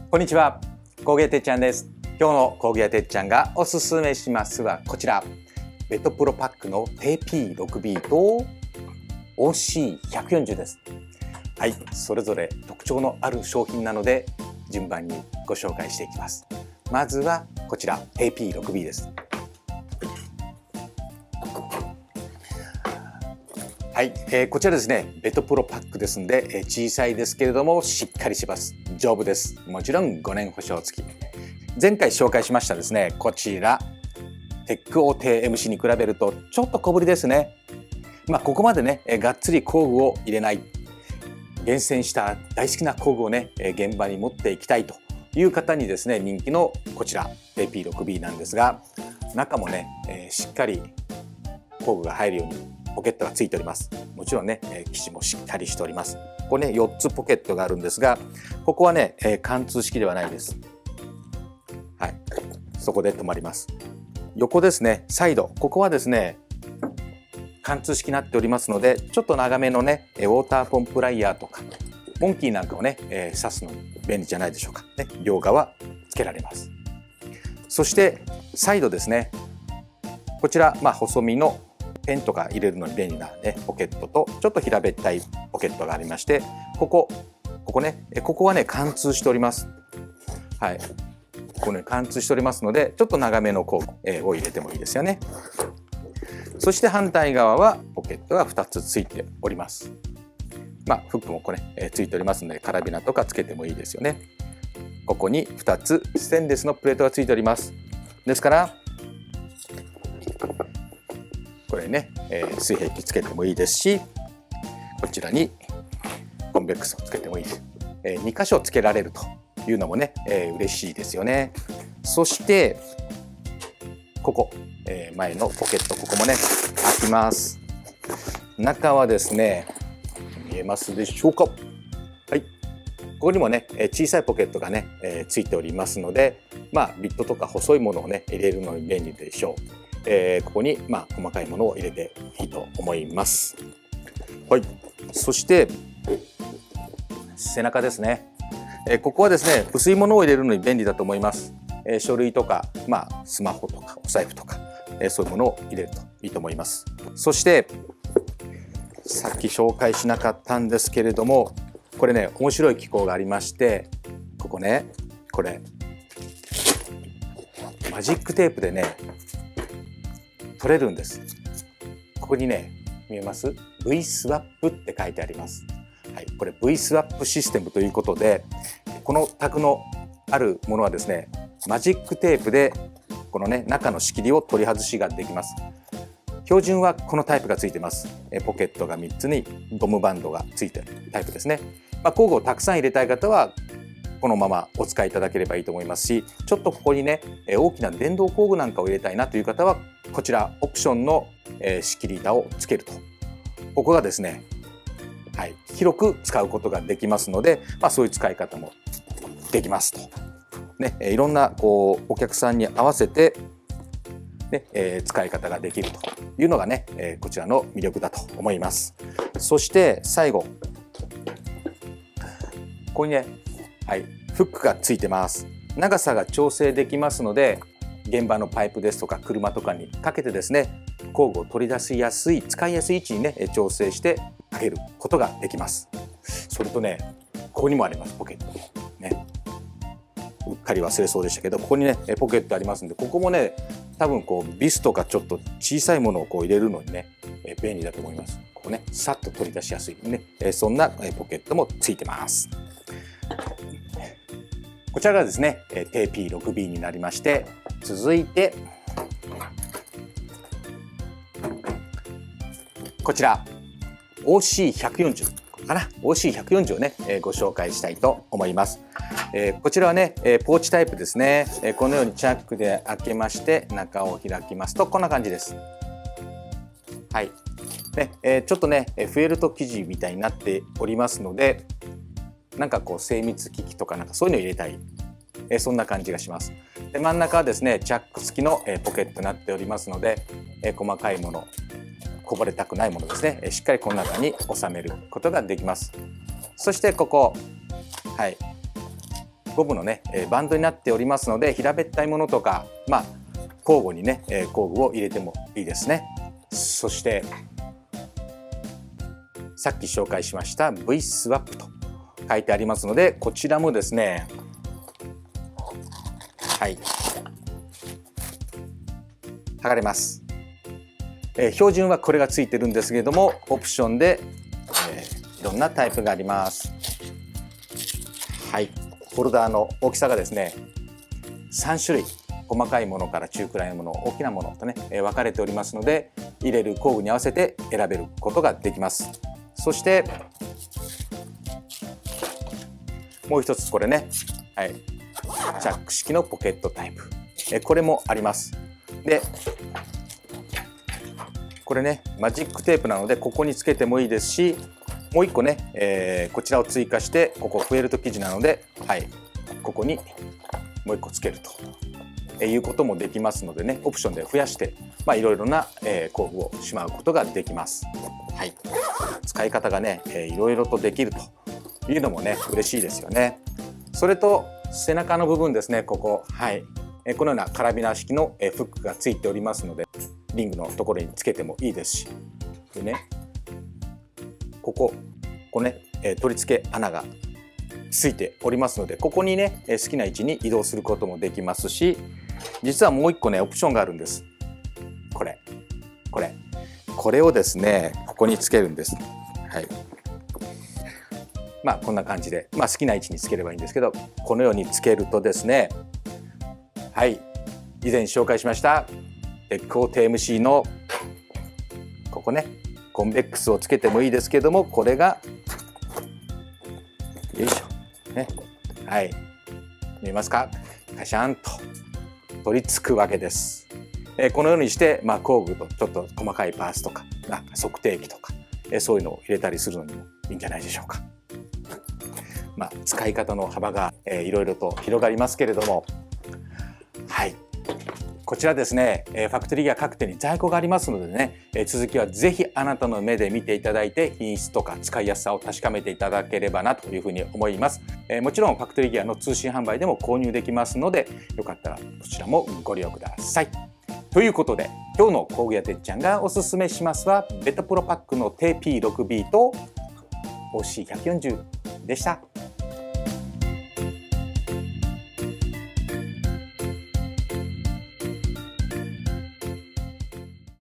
こんにちは、工芸てっちゃんです。今日の工芸てっちゃんがおすすめしますはこちら、ベトプロパックの TP6B と OC140 です。はい、それぞれ特徴のある商品なので順番にご紹介していきます。まずはこちら TP6B です。はい、こちらですね、ベトプロパックですので、小さいですけれどもしっかりします。丈夫です。もちろん5年保証付き。前回紹介しましたですね、こちらテック OT-MC に比べるとちょっと小ぶりですね。ここまでね、がっつり工具を入れない、厳選した大好きな工具をね、現場に持っていきたいという方にですね、人気のこちら TP6B なんですが、中もね、しっかり工具が入るようにポケットがついております。もちろんね、生地もしっかりしております。ここね、4つポケットがあるんですが、ここはね、貫通式ではないです。はい、そこで止まります。横ですね、サイド、ここはですね、貫通式になっておりますので、ちょっと長めのね、ウォーターポンプライヤーとか、モンキーなんかをね、刺すのに便利じゃないでしょうか。ね、両側つけられます。そしてサイドですね。こちら、細身のペンとか入れるのに便利な、ね、ポケットとちょっと平べったいポケットがありまして、ここね、ここはね貫通しております。はい、ここね貫通しておりますので、ちょっと長めの工具を入れてもいいですよね。そして反対側はポケットが2つついております。フックもこれ、ついておりますので、カラビナとかつけてもいいですよね。ここに2つステンレスのプレートがついております。ですからこれね、水平器つけてもいいですし、こちらにコンベックスをつけてもいいです。2箇所つけられるというのもね、嬉しいですよね。そしてここ、前のポケット、ここもね開きます。中はですね、見えますでしょうか。はい、ここにもね小さいポケットがね、ついておりますので、ビットとか細いものをね入れるのに便利でしょう。ここに細かいものを入れていいと思います。はい、そして背中ですね。ここはですね、薄いものを入れるのに便利だと思います。書類とか、スマホとかお財布とか、そういうものを入れるといいと思います。そしてさっき紹介しなかったんですけれども、これね面白い機構がありまして、ここね、これマジックテープでね取れるんです。ここにね見えます？ V スワップって書いてあります。はい、これ V スワップシステムということで、この卓のあるものはですね、マジックテープでこのね中の仕切りを取り外しができます。標準はこのタイプがついてます。ポケットが3つにゴムバンドがついてるタイプですね。工具をたくさん入れたい方はこのままお使いいただければいいと思いますし、ちょっとここにね大きな電動工具なんかを入れたいなという方は、こちらオプションの仕切り板をつけると、ここがですね、はい、広く使うことができますので、そういう使い方もできますと、ね、いろんなお客さんに合わせて、ね、使い方ができるというのがね、こちらの魅力だと思います。そして最後、ここにね、はい、フックがついてます。長さが調整できますので、現場のパイプですとか車とかにかけてですね、工具を取り出しやすい、使いやすい位置にね調整してかけることができます。それとね、ここにもあります、ポケットね。うっかり忘れそうでしたけど、ここにねポケットありますんで、ここもね多分ビスとかちょっと小さいものを入れるのにね便利だと思います。ここねさっと取り出しやすいね、そんなポケットもついてます。こちらがですね TP6B になりまして、続いてこちら OC140 かな、 OC140 をねご紹介したいと思います。こちらはねポーチタイプですね。このようにチャックで開けまして、中を開きますとこんな感じです。はい、ちょっとねフェルト生地みたいになっておりますので、なんか精密機器とかなんかそういうのを入れたい、そんな感じがします。で、真ん中はですねチャック付きのポケットになっておりますので、細かいもの、こぼれたくないものですね、しっかりこの中に収めることができます。そしてここ、はい、ゴムのねバンドになっておりますので、平べったいものとか交互にね工具を入れてもいいですね。そしてさっき紹介しました V スワップと書いてありますので、こちらもですね、はい、剥がれます。標準はこれがついてるんですけれども、オプションで、いろんなタイプがあります。はい、ホルダーの大きさがですね3種類、細かいものから中くらいのもの、大きなものとね分かれておりますので、入れる工具に合わせて選べることができます。そしてもう一つこれね、はい、チャック式のポケットタイプ、これもあります。でこれねマジックテープなのでここにつけてもいいですし、もう一個ね、こちらを追加して、ここフェルト生地なので、はい、ここにもう一個つけるということもできますのでね、オプションで増やしていろいろな工具をしまうことができます。はい、使い方がねいろいろとできるというのもね嬉しいですよね。それと背中の部分ですね、ここ、はい、このようなカラビナ式のフックがついておりますので、リングのところにつけてもいいですし、でね、ここね取り付け穴がついておりますので、ここにね好きな位置に移動することもできますし、実はもう一個ねオプションがあるんです。これをですねここにつけるんです。はい、こんな感じで、好きな位置につければいいんですけど、このようにつけるとですね、はい、以前紹介しましたエコー TMC のここねコンベックスをつけてもいいですけども、これがよいしょね、はい、見えますか、カシャンと取り付くわけです。このようにして、工具とちょっと細かいパーツとか測定器とかそういうのを入れたりするのにもいいんじゃないでしょうか。使い方の幅がいろいろと広がりますけれども、はい、こちらですねファクトリーギア各店に在庫がありますのでね、続きはぜひあなたの目で見ていただいて、品質とか使いやすさを確かめていただければなというふうに思います。もちろんファクトリーギアの通信販売でも購入できますので、よかったらこちらもご利用ください。ということで、今日の工具屋てっちゃんがおすすめしますはベタプロパックの TP6B と OC140 でした。